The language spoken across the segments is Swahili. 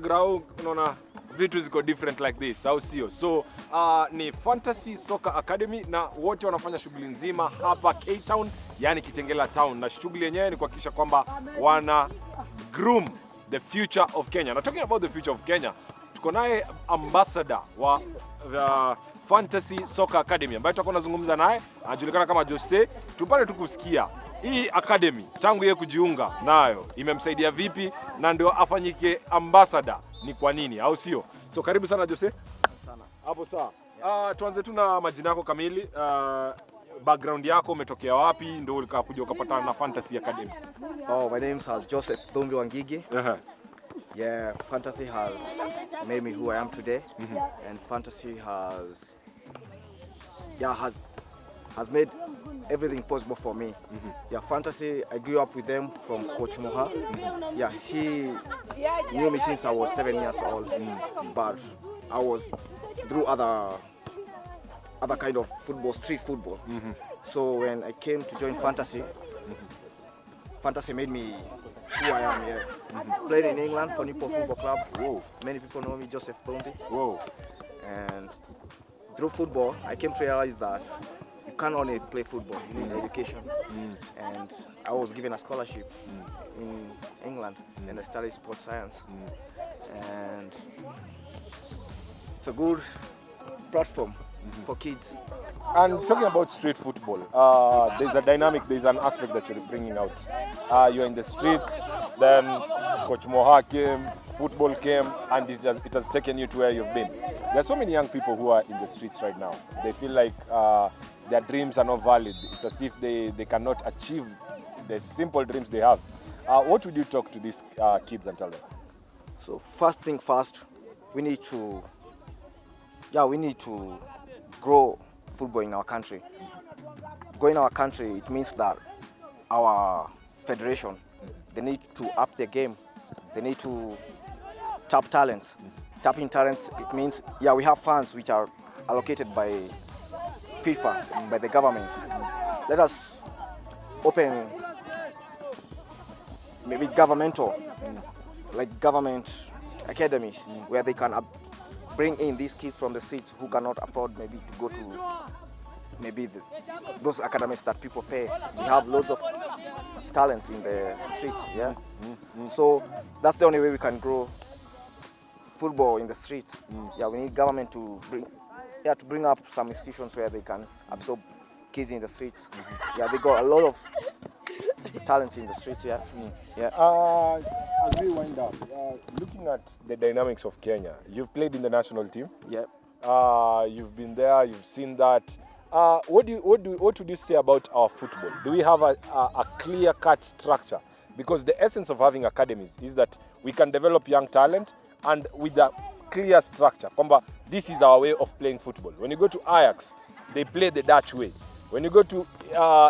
Grau unaona vitu ziko different like this au sio? So ni Fantasy Soccer Academy na wote wanafanya shughuli nzima hapa Cape Town, yani Kitengela Town, na shughuli yenyewe ni kuhakikisha kwamba wana groom the future of Kenya. Na talking about the future of Kenya, tuko naye ambassador wa Fantasy Soccer Academy ambaye tutakuwa tunazungumza naye, anajulikana kama Jose. Tupate tukusikia hii academy tangu yeye kujiunga nayo imemsaidia vipi na ndio afanyike ambassador ni kwa nini, au sio? So karibu sana Jose. Sana. Hapo sawa. Tuanze tu na majina yako kamili. Background yako, umetokea wapi ndio ulikakuja ukapatana na Fantasy Academy? Oh, my name is Joseph Dombi Wangigi. Yeah, Fantasy has made me who I am today. And Fantasy has made everything possible for me. Yeah, Fantasy, I grew up with them from Coach Moha. Yeah, he knew me since I was 7 years old, but I was through other kind of football, street football. So when I came to join Fantasy, Fantasy made me who I am here. Played in England for Newport Football Club. Whoa. Many people know me, Joseph Dombi. Whoa. And through football, I came to realize that you can't only play football, you need education. And I was given a scholarship in England, and I studied sports science. And it's a good platform for kids. And talking about street football, there's a dynamic, there's an aspect that you're bringing out. You're in the street, then Coach Moha came, football came, and it has taken you to where you've been. There are so many young people who are in the streets right now. They feel like their dreams are not valid. It's as if they cannot achieve the simple dreams they have. What would you talk to these kids and tell them? So first thing first, we need to grow football in our country. Growing our country, it means that our federation, they need to up their game. They need to tap talents. Tapping talents, it means, we have funds which are allocated by FIFA, by the government. Let us open maybe government academies where they can bring in these kids from the streets who cannot afford maybe to go to those academies that people pay. We have loads of talents in the streets, So that's the only way we can grow football in the streets. We need government to bring up some institutions where they can absorb kids in the streets. They got a lot of talents in the streets. As we wind up, looking at the dynamics of Kenya, you've played in the national team. You've been there, you've seen that. What would you say about our football? Do we have a clear-cut structure? Because the essence of having academies is that we can develop young talent and with a clear structure. This is our way of playing football. When you go to Ajax, they play the Dutch way. When you go to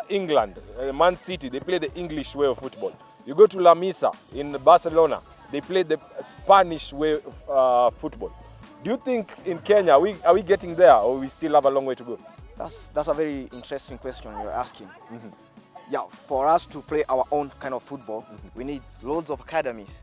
England, Man City, they play the English way of football. You go to La Misa in Barcelona, they play the Spanish way of football. Do you think in Kenya, are we getting there, or we still have a long way to go? That's a very interesting question you're asking. For us to play our own kind of football, we need loads of academies.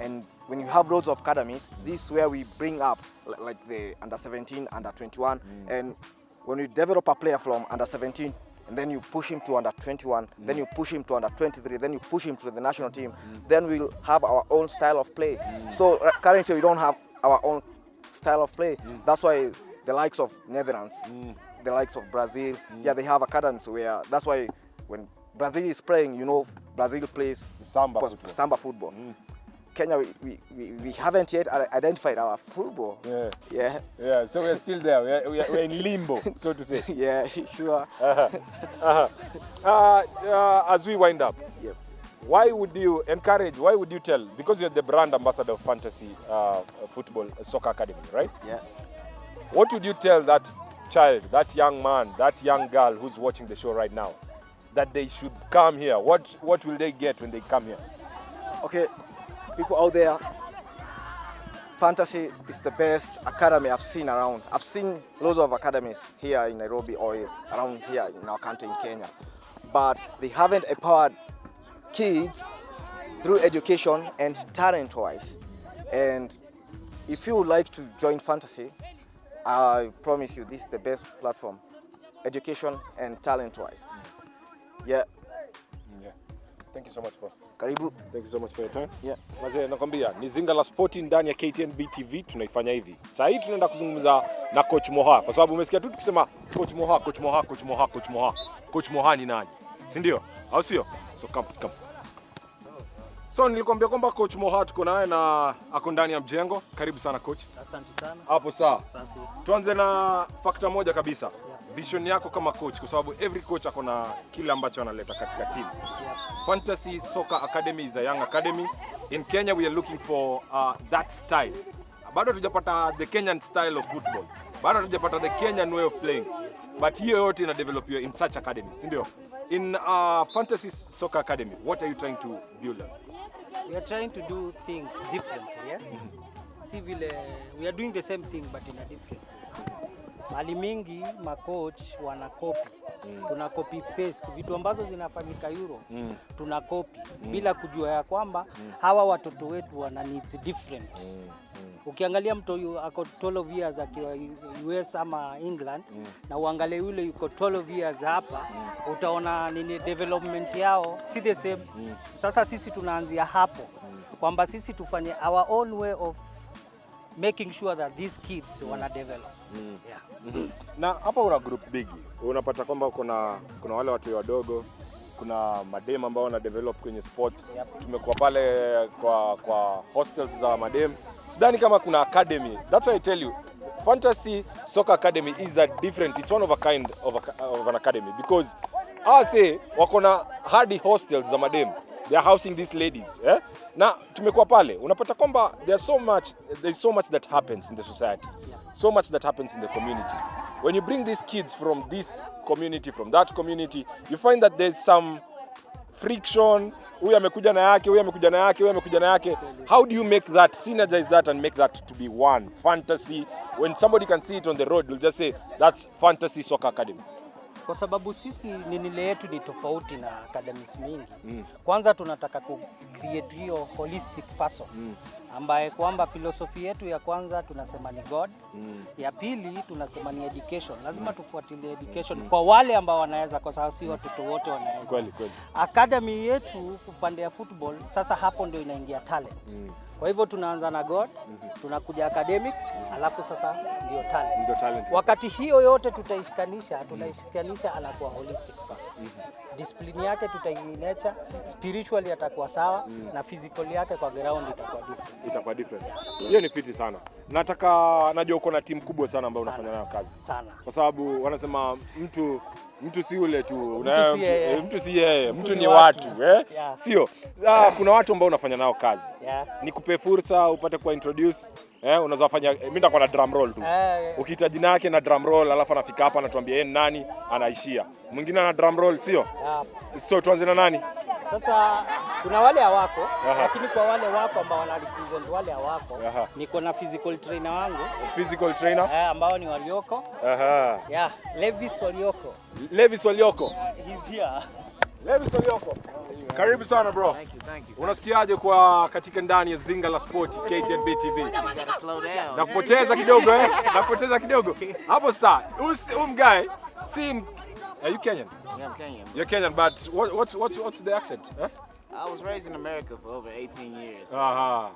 And when you have loads of academies, this is where we bring up like the under 17, under 21, and when you develop a player from under 17, and then you push him to under 21, then you push him to under 23, then you push him to the national team, then we'll have our own style of play. So currently we don't have our own style of play. That's why the likes of Netherlands, the likes of Brazil, they have academies where, that's why when Brazil is playing, Brazil plays Samba football. Kenya, we haven't yet identified our football. So we're still there. We're in limbo, so to say. Sure. As we wind up, why would you tell, because you're the brand ambassador of Fantasy Football Soccer Academy, right? What would you tell that child, that young man, that young girl who's watching the show right now, that they should come here? What will they get when they come here? Okay. People out there, Fantasy is the best academy I've seen around. I've seen loads of academies here in Nairobi or around here in our country in Kenya, but they haven't empowered kids through education and talent-wise. And if you would like to join Fantasy, I promise you this is the best platform, education and talent-wise. Yeah. Thank you so much, bro. Karibu. Thank you so much for your time. Yeah. Mazee, nakwambia ni Zinga la Spoti ndani ya KTN TV tunaifanya hivi. Sasa hii tunaenda kuzungumza na Coach Moha kwa sababu umesikia tu tukisema Coach Moha, Coach Moha, Coach Moha, Coach Moha. Coach Moha ni nani? Si ndio? Au sio? So come. So nilikwambia kwamba Coach Moha tuko naye na ako ndani ya mjengo. Karibu sana coach. Asante sana. Hapo sawa. Asante. Tuanze na factor moja kabisa. Vision yako kama coach kwa sababu every coach ako na kile ambacho analeta katika team. Fantasy Soccer Academy is a young academy. In Kenya we are looking for that style. Bado hatujapata the Kenyan style of football. Bado hatujapata the Kenyan way of playing. But hiyo yote ina develop in such academies, ndio? In Fantasy Soccer Academy, what are you trying to build up? We are trying to do things differently, yeah? See vile we are doing the same thing but in a different way. Mali mingi macoach wana copy. Tuna copy paste vitu ambazo zinafanyika Euro. Tuna copy bila kujua ya kwamba hawa watoto wetu wana needs different. Ukiangalia mtu ako 12 years akiwa US ama England na uangalie yule yuko 12 years hapa, utaona nini development yao si the same. Sasa sisi tunaanzia hapo kwamba sisi tufanye our own way of making sure that these kids wana develop. Na hapa una group big. Unapata kwamba kuna wale watu wadogo, kuna madem ambao wana develop kwenye sports. Tumekuwa pale kwa hostels za madem. Sidhani kama kuna academy. That's why I tell you Fantasy Soccer Academy is a different, it's one of a kind of an academy because wako na hardy hostels za madem. They are housing these ladies, na tumekuwa pale unapata kwamba there's so much that happens in the society, so much that happens in the community. When you bring these kids from this community, from that community, you find that there's some friction. Huyu amekuja na yake, huyu amekuja na yake, huyu amekuja na yake. How do you make that, synergize that and make that to be one fantasy? When somebody can see it on the road, they'll just say that's Fantasy Soccer Academy. Kwa sababu sisi nile yetu ni tofauti na academies mingi. Kwanza tunataka ku create hiyo holistic person ambaye kwamba philosophy yetu ya kwanza tunasema ni God. Ya pili tunasema ni education. Lazima tufuatilie education kwa wale ambao wanaweza, kwa sababu si watoto wote wanaweza. Kweli. Academy yetu upande ya football sasa hapo ndio inaingia talent. Kwa hivyo tunaanza na God, tunakuja academics, alafu sasa ndio talent. Wakati hiyo yote tunaishikanisha anakuwa holistic person. Discipline yake tutainecha, spiritually atakuwa sawa na physical yake kwa ground itakuwa different. Hiyo ni fiti sana. Najua uko na timu kubwa sana ambayo unafanya nayo kazi. Sana. Kwa sababu wanasema mtu si yule tu, mtu si yeye, mtu ni watu, Sio. Kuna watu ambao unafanya nao kazi. Nikupe fursa upate kwa introduce, unaweza fanya mimi nitakuwa na drum roll tu. Ukiita jina yake na drum roll alafu anafika hapa anatuambia yeye nani anaishia. Mwingine ana drum roll, sio? So tuanze na nani? Sasa kuna wale hawako, lakini kwa wale wako ambao wana represent wale hawako, niko na physical trainer wangu. Physical trainer? Ambao ni Walioko. Levis Walioko. Levis Walioko. He's here. Levis Walioko. Karibu sana bro. Thank you. Unasikiaje kwa katika ndani ya Zinga la Spoti KTN TV? Slow down. Nakupoteza kidogo Nakupoteza kidogo. Hapo sasa, guy, see are you Kenyan? Yeah, I'm Kenyan. You're Kenyan, but what's the accent? I was raised in America for over 18 years. So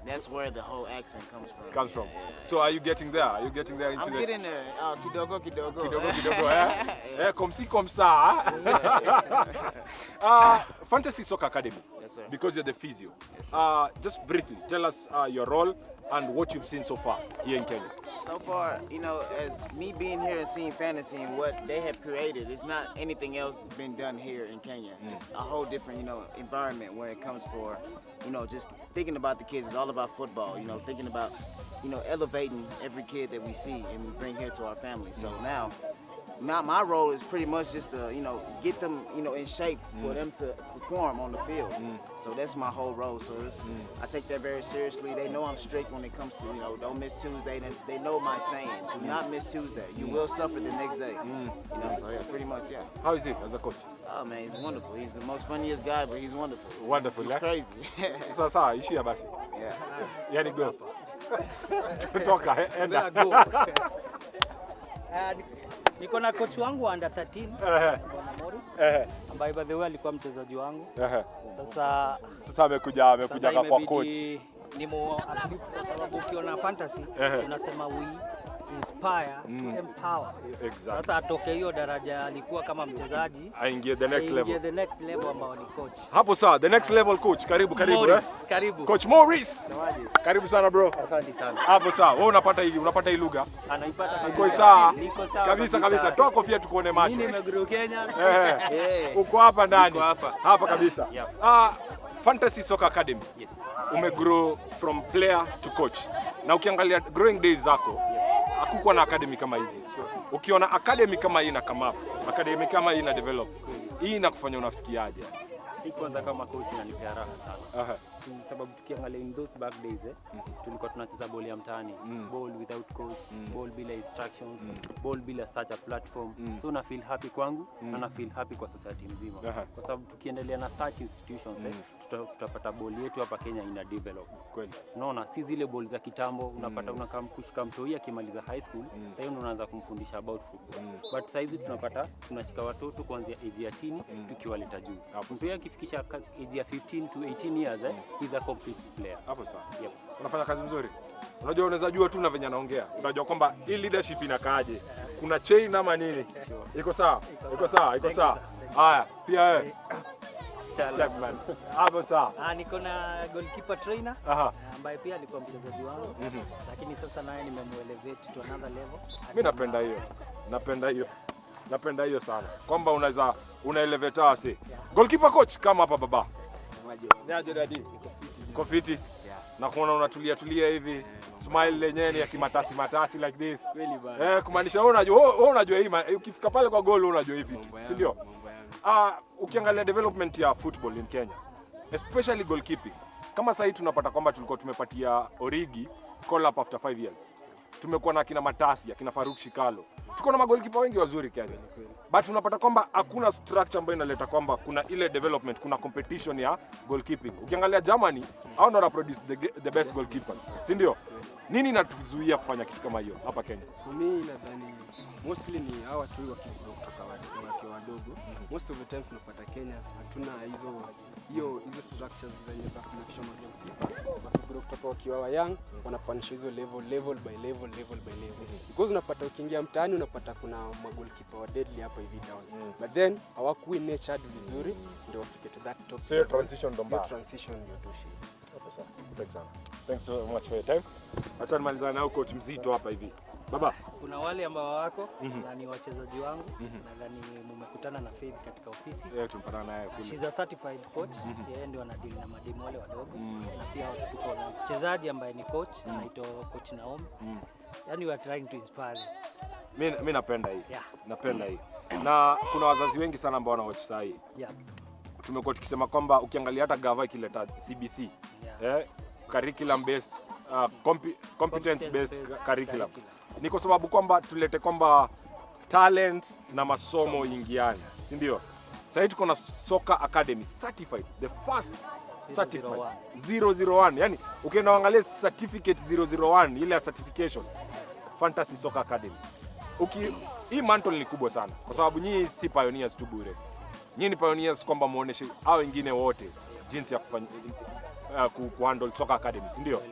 that's where the whole accent comes from. Yeah. So are you getting there? Are you getting there into I'm getting there. Kidogo. Kidogo. Comme ça. Fantasy Soccer Academy. Yes, sir. Because you're the physio. Yes, sir. Just briefly, tell us your role and what you've seen so far here in Kenya. So far, as me being here and seeing fantasy and what they have created, it's not anything else that's been done here in Kenya. It's a whole different, environment where it comes for, just thinking about the kids. It's all about football, thinking about, elevating every kid that we see and we bring here to our family. So now, my role is pretty much just to, get them, in shape for them to perform on the field. So that's my whole role. So I take that very seriously. They know I'm strict when it comes to, don't miss Tuesday. They know my saying, do not miss Tuesday. You will suffer the next day. So yeah, pretty much, yeah. How is it as a coach? Oh man, he's wonderful. He's the most funniest guy, but he's wonderful. Wonderful, He's crazy. Sasa, ishia basi. Yeah. Yani go. Toka, enda. Niko na coach wangu under 13 Bwana Morris ambaye by the way alikuwa mchezaji wangu. Sasa amekuja kwa coach. Ni kwa sababu ukiona fantasy unasema we inspire to empower. Exactly. Sasa atoke hiyo daraja alikuwa kama mchezaji aingie the next level ambao ni coach. Hapo sawa, the next level coach. Karibu Morris, karibu. Coach Morris. Karibu sana bro. Asante sana. Hapo sawa. Wewe unapata hii lugha? Anaipata. Uko sawa? Niko sawa. Kabisa. Toa kofia tukuone macho. Mimi nimegrow Kenya. Uko hapa ndani. Uko hapa. Hapa kabisa. Fantasy Soccer Academy. Yes. Umegrow from player to coach. Na ukiangalia growing days zako, hakukuwa na academy kama hizi. Ukiona academy kama hii na come up, academy kama hii na develop, hii inakufanya unasikiaje? Hii kwanza kama coach inanipea raha sana. Sababu tukiangalia in those back days tulikuwa tunacheza ball ya mtaani, ball without coach, ball bila instructions, ball bila such a platform. So na feel happy kwangu na na feel happy kwa society nzima. Kwa sababu tukiendelea na such institutions tutapata ball yetu hapa Kenya ina develop. Kweli. Unaona si zile ball za kitambo unapata unakamkushika mtoi akimaliza high school, sasa hiyo unaanza kumfundisha about football. But sasa hizi tunashika watoto kuanzia age ya chini tukiwaleta juu. Mtoi akifikisha age ya 15 to 18 years he's a complete player. Hapo sawa. Yep. Unafanya kazi nzuri. Unajua unaweza jua tu na venye anaongea. Unajua kwamba hii leadership inakaaje. Kuna chain ama nini? Iko sawa? Iko sawa. Haya, pia wewe. Man. Hapo sawa. Niko na goalkeeper trainer ambaye pia alikuwa mchezaji wangu. Lakini sasa naye nimemuelevate to another level. Mimi napenda hiyo sana. Kwamba unaweza unaelevate wase. Goalkeeper coach kama hapa baba. Niaje dadi? Uko fiti? Na kuona unatulia hivi. Smile lenyewe ya kimatasi like this. Kumaanisha wewe unajua hii ukifika pale kwa goal unajua hivi vitu. Si ndio? Ukiangalia development ya football in Kenya, especially goalkeeping. Kama sasa tunapata kwamba tulikuwa tumepatia Origi call up after 5 years. Tumekuwa na kina Matasi, kina Faruk Shikalo. Tuko na magolikipa wengi wazuri Kenya. But unapata kwamba hakuna structure ambayo inaleta kwamba kuna ile development, kuna competition ya goalkeeping. Ukiangalia Germany, hao ndio produce the best goalkeepers. Si ndio? Nini inatuzuia kufanya kitu kama hiyo hapa Kenya? Mimi nadhani mostly ni hawa tu kutoka wadogo. Most of the time tunapata Kenya hatuna hizo structures zenye za kufundisha magolikipa. Watu kutoka wakiwa young wanapanisha hizo level by level. Because unapata ukiingia mtaani unapata kuna magolikipa wa deadly hapa hivi down. But then hawakui nurtured vizuri ndio wafike to that top. So transition ndo mbaya. Transition ndio toshi. Thanks so much for your time. Acha nimalizane na coach mzito hapa hivi. Baba, kuna wale ambao wako na ni wachezaji wangu nadhani mmekutana na Faith katika ofisi. Tumpatana naye kule. She's a certified coach. Yeye ndio anadeal na mademu wale wadogo. Na pia tuko na mchezaji ambaye ni coach anaitwa Coach Naomi. Yani we are trying to inspire. Mimi napenda hii. Napenda hii. Na kuna wazazi wengi sana ambao wanawatch saa hii. Tumekuwa tukisema kwamba ukiangalia hata gava ikileta CBC, curriculum based, competence based curriculum. Ni kwa sababu kwamba tulete kwamba talent na masomo ingiane, si ndio? Sasa tuko na Soccer Academy certified, the first certified 001. Yani ukienda angalia certificate 001 ile ya certification Fantasy Soccer Academy. Hii mantle ni kubwa sana kwa sababu nyinyi si pioneers tu bure. Nyinyi ni pioneers kwamba muoneshe hao wengine wote jinsi ya kufanya kuhandle Soccer Academy, si ndio?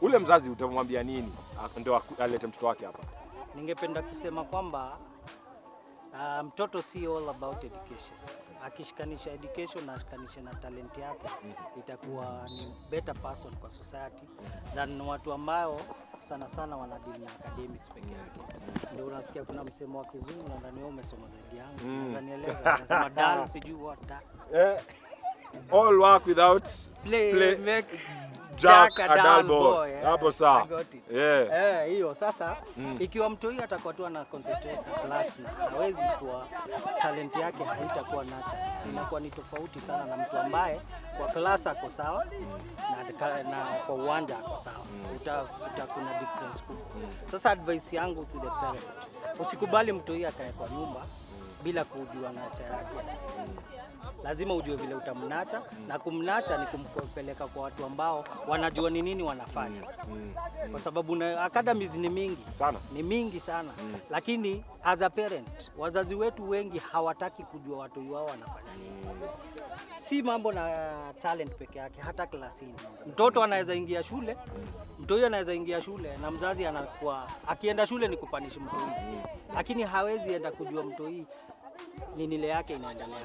Ule mzazi utamwambia nini ndio alete mtoto wake hapa? Ningependa kusema kwamba mtoto si all about education. Akishikanisha education na ashikanisha na talent yake, itakuwa ni better person kwa society than watu ambao sana wanadeal na academics peke yake. Ndio unasikia kuna msemo wa kizungu nadhani wewe umesoma zaidi yangu. Unanieleza anasema dance sijui what that. All work without play. Make Jack a a dull dull boy. Hapo sawa. I got it. Yeah. Hiyo sasa ikiwa mtoi atakuwa tu ana concentrate na class na hawezi kuwa talent yake haitakuwa nacha. Inakuwa ni tofauti sana na mtu ambaye kwa class ako sawa na kwa uwanja ako sawa. Kuna difference kubwa. Sasa advice yangu to the parent, usikubali mtoi akae kwa nyumba bila kujua nacha yake. Lazima ujue vile utamnacha na kumnacha ni kumpeleka kwa watu ambao wanajua ni nini wanafanya. Kwa sababu academies ni mingi sana. Ni mingi sana. Lakini as a parent, wazazi wetu wengi hawataki kujua watu wao wanafanya nini. Si mambo na talent peke yake, hata klasini. Mtoto anaweza ingia shule, mtoi anaweza ingia shule na mzazi anakuwa akienda shule ni kupanish mtoi. Lakini hawezi enda kujua mtoi ni nile yake inaendelea.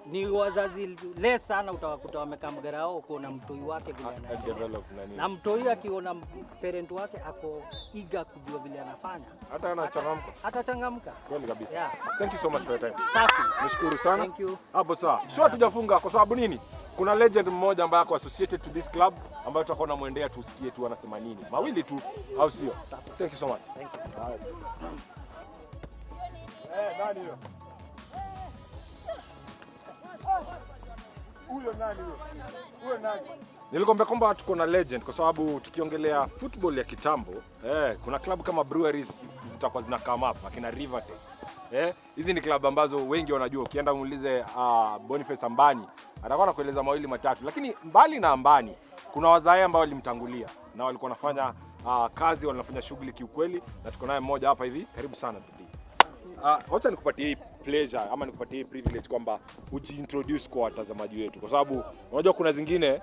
Ni wazazi less sana utawakuta wamekaa mgarao kuona mtoi wake vile anaendelea. Na mtoi akiona parent wake ako eager kujua vile anafanya, hata anachangamka. Atachangamka. Kweli kabisa. Yeah. Thank you so much for your time. Safi. Nashukuru sana. Thank you. Hapo sawa. Sio tujafunga kwa sababu nini? Kuna legend mmoja ambaye ako associated to this club ambayo tutakuwa tunamwendea tusikie tu anasema nini. Mawili tu au sio? Thank you so much. Thank you. Nani huyo? Huyo nani huyo? Huyo nani? Nilikwambia kwamba tuko na legend kwa sababu tukiongelea football ya kitambo, kuna klabu kama Breweries zitakuwa zina come up, akina Rivertex. Hizi ni klabu ambazo wengi wanajua. Ukienda muulize Boniface Ambani, atakuwa anakueleza mawili matatu. Lakini mbali na Ambani, kuna wazae ambao walimtangulia na walikuwa wanafanya kazi, wanafanya shughuli kiukweli, na tuko naye mmoja hapa hivi. Karibu sana bibi. Wacha nikupatie hii pleasure ama nikupatie hii privilege kwamba ujiintroduce kwa watazamaji wetu, kwa sababu unajua kuna zingine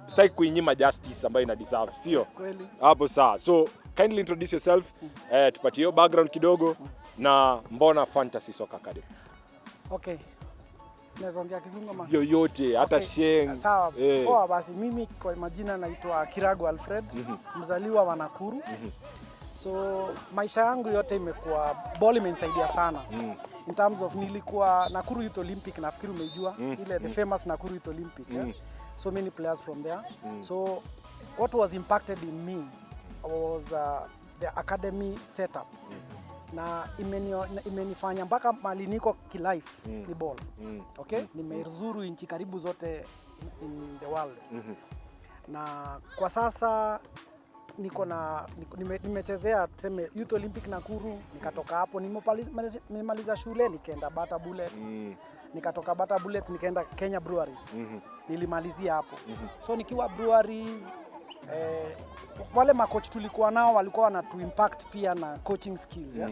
sitaki kuinyima justice ambayo ina deserve, sio? Kweli. Hapo sawa. So kindly introduce yourself, tupatie hiyo background kidogo na mbona Fantasy Soccer Academy. Okay. Naweza ongea Kizungu ama yoyote hata Sheng. Sawa. Poa basi, mimi kwa majina naitwa Kiragu Alfred, mzaliwa wa Nakuru. So maisha yangu yote imekuwa ball imenisaidia sana. In terms of nilikuwa Nakuru Youth Olympic, nafikiri umejua ile the famous Nakuru Youth Olympic. So many players from there. So what was impacted in me was the academy setup. Na imenifanya mpaka mali niko kilife ni ball. Okay? Nimezuru nchi karibu zote in the world. Na kwa sasa nimechezea tuseme Youth Olympic Nakuru, nikatoka hapo nimemaliza shule nikaenda Bata Bullets. Nikatoka Bata Bullets nikaenda Kenya Breweries. Nilimalizia hapo. So nikiwa Breweries wale makochi tulikuwa nao walikuwa wanatu impact pia na coaching skills.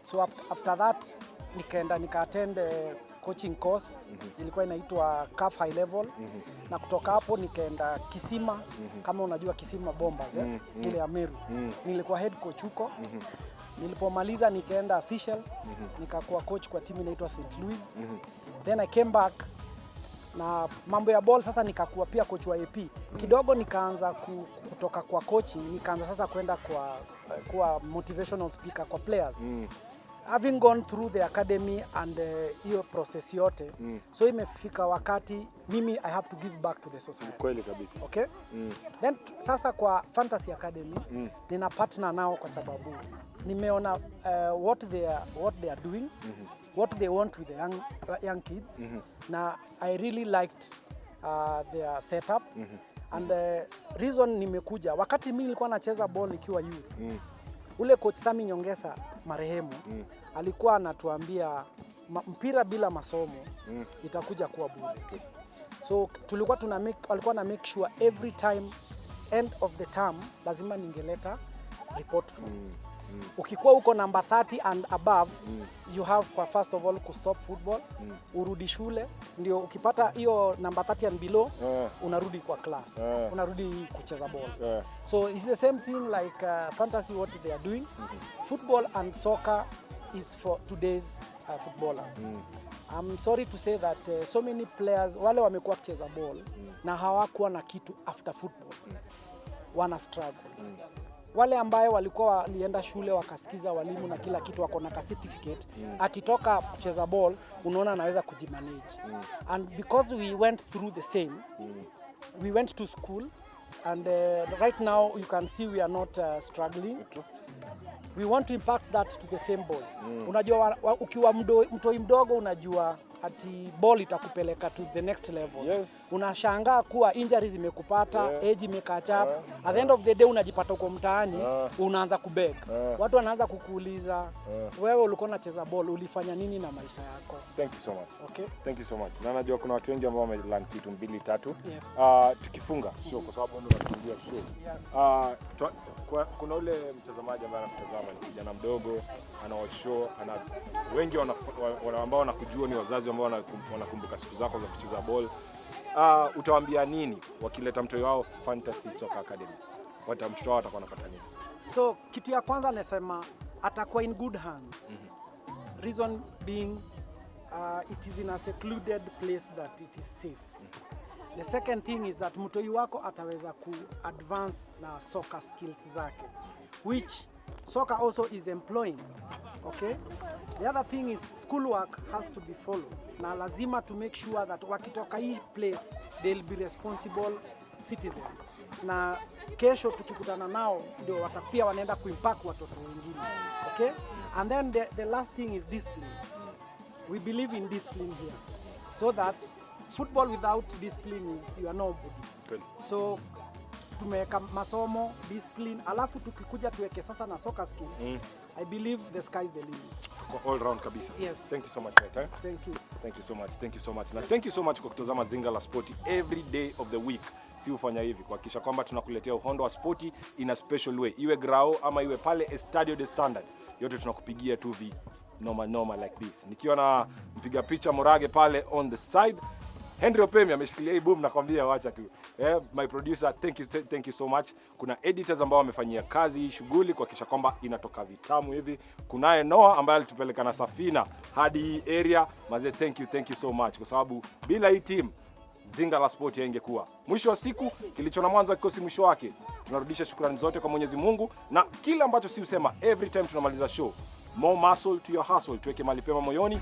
So after that nika attend coaching course ilikuwa inaitwa CAF High Level. Na kutoka hapo nikaenda Kisima, kama unajua Kisima Bombers ile ya Meru. Nilikuwa head coach huko. Nilipomaliza nikaenda Seychelles, nikakuwa coach kwa timu inaitwa St. Louis. Then I came back na mambo ya ball sasa nikakuwa pia coach wa AP. Kidogo nikaanza kutoka kwa coaching, nikaanza sasa kwenda kwa motivational speaker kwa players. Having gone through the academy and hiyo process yote, so imefika wakati mimi I have to give back to the society. Kweli kabisa. Okay? Then sasa kwa Fantasy Academy nina partner nao kwa sababu nimeona what they are doing, what they want with the young kids. Na I really liked their setup. And reason nimekuja wakati mimi nilikuwa nacheza ball nikiwa youth. Ule coach Sami Nyongesa marehemu alikuwa anatuambia mpira bila masomo itakuja kuwa bure. So tulikuwa alikuwa na make sure every time end of the term lazima ningeleta report form. Ukikuwa uko number 30 and above, you have kwa first of all to stop football, urudi shule, ndio ukipata hiyo number 30 and below, unarudi kwa class, unarudi kucheza ball. So it's the same thing like fantasy what they are doing. Football and soccer is for today's footballers. I'm sorry to say that so many players wale wamekuwa kucheza ball na hawakuwa na kitu after football, wana struggle. Wale ambaye walikuwa walienda shule wakasikiza walimu na kila kitu, wako na certificate, akitoka kucheza ball unaona anaweza kujimanage. And because we went through the same, we went to school, and right now you can see we are not struggling. We want to impact that to the same boys. Unajua ukiwa mtoi mdogo unajua ati ball itakupeleka to the next level. Yes. Unashangaa kuwa injuries imekupata, age imecatch up. At the end of the day unajipata uko mtaani, unaanza kubeg. Watu wanaanza kukuuliza, wewe ulikuwa unacheza ball, ulifanya nini na maisha yako? Thank you so much. Okay. Thank you so much. Na najua kuna watu wengi ambao wamelearn kitu 2 3. Yes. Tukifunga show kwa sababu ndio tunafungia show. Kuna ule mtazamaji ambaye anatazama ni kijana mdogo, ana watch show, wengi ambao wanakujua ni wazazi ambao wanakumbuka siku zako za kucheza ball. Utawaambia nini wakileta mtoto wao Fantasy Soccer Academy? Mtoto wao atakuwa anapata nini? So kitu ya kwanza nasema atakuwa in good hands. Reason being it is in a secluded place that it is safe. The second thing is that mtoi wako ataweza ku advance na soccer skills zake, which soccer also is employing. Okay? The other thing is schoolwork has to be followed. Na lazima to make sure that wakitoka hii place they'll be responsible citizens. Na kesho tukikutana nao ndio watapia wanaenda kuimpact watoto wengine. Okay? And then the last thing is discipline. We believe in discipline here. So that football without discipline is you are nobody. So tumeweka masomo, discipline, alafu tukikuja tuweke sasa na soccer skills. I believe the sky is the limit. All round kabisa. Yes. Thank you so much, my time. Thank you. Thank you so much. Thank you so much. Na thank you so much kwa kutazama Zinga la Spoti every day of the week. Si ufanya hivi kuhakikisha kwamba tunakuletea uhondo wa spoti in a special way. Iwe grao ama iwe pale Estadio de Standard. Yote tunakupigia tu noma like this. Nikiwa na mpiga picha Morage pale on the side. Henry Opemi ameshikilia hii boom, nakwambia wacha tu. My producer, thank you so much. Kuna editors ambao wamefanyia kazi hii shughuli kuhakikisha kwamba inatoka vitamu hivi. Kunaye Noah ambaye alitupeleka na safina hadi hii area. Maze, thank you so much kwa sababu bila hii team Zinga la Spoti haingekuwa. Mwisho wa siku kilicho na mwanzo kikosi mwisho wake. Tunarudisha shukrani zote kwa Mwenyezi Mungu na kila ambacho si usema every time tunamaliza show. More muscle to your hustle. Tuweke mali pema moyoni.